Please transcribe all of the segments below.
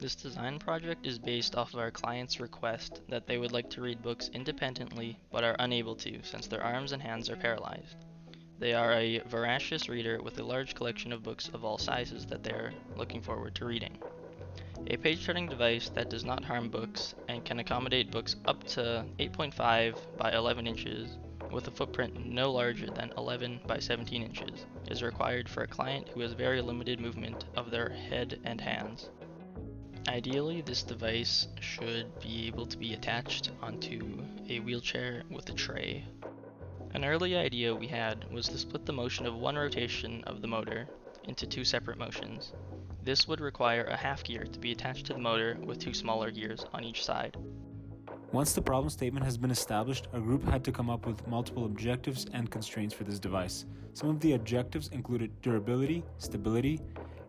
This design project is based off of our client's request that they would like to read books independently but are unable to since their arms and hands are paralyzed. They are a voracious reader with a large collection of books of all sizes that they are looking forward to reading. A page-turning device that does not harm books and can accommodate books up to 8.5 by 11 inches with a footprint no larger than 11 by 17 inches is required for a client who has very limited movement of their head and hands. Ideally, this device should be able to be attached onto a wheelchair with a tray. An early idea we had was to split the motion of one rotation of the motor into two separate motions. This would require a half gear to be attached to the motor with two smaller gears on each side. Once the problem statement has been established, our group had to come up with multiple objectives and constraints for this device. Some of the objectives included durability, stability,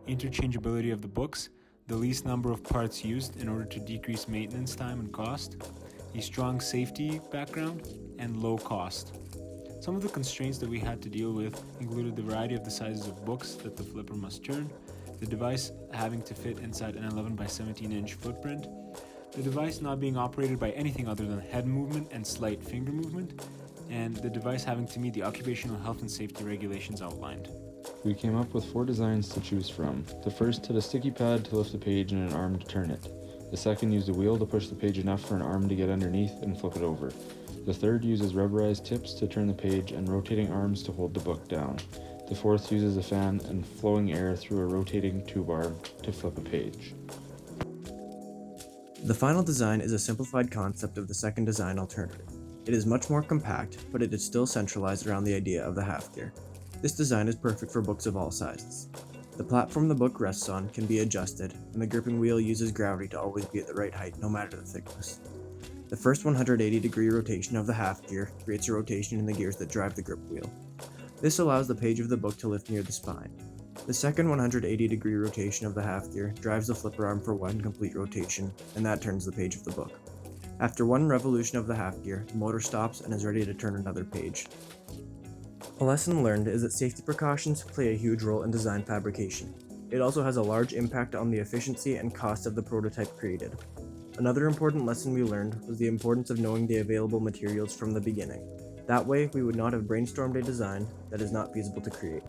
interchangeability of the books, the least number of parts used in order to decrease maintenance time and cost, a strong safety background, and low cost. Some of the constraints that we had to deal with included the variety of the sizes of books that the flipper must turn, the device having to fit inside an 11 by 17 inch footprint, the device not being operated by anything other than head movement and slight finger movement, and the device having to meet the occupational health and safety regulations outlined. We came up with 4 designs to choose from. The first had a sticky pad to lift the page and an arm to turn it. The second used a wheel to push the page enough for an arm to get underneath and flip it over. The third uses rubberized tips to turn the page and rotating arms to hold the book down. The fourth uses a fan and flowing air through a rotating tube arm to flip a page. The final design is a simplified concept of the second design alternative. It is much more compact, but it is still centralized around the idea of the half gear. This design is perfect for books of all sizes. The platform the book rests on can be adjusted, and the gripping wheel uses gravity to always be at the right height no matter the thickness. The first 180-degree rotation of the half gear creates a rotation in the gears that drive the grip wheel. This allows the page of the book to lift near the spine. The second 180-degree rotation of the half gear drives the flipper arm for one complete rotation, and that turns the page of the book. After one revolution of the half gear, the motor stops and is ready to turn another page. A lesson learned is that safety precautions play a huge role in design fabrication. It also has a large impact on the efficiency and cost of the prototype created. Another important lesson we learned was the importance of knowing the available materials from the beginning. That way, we would not have brainstormed a design that is not feasible to create.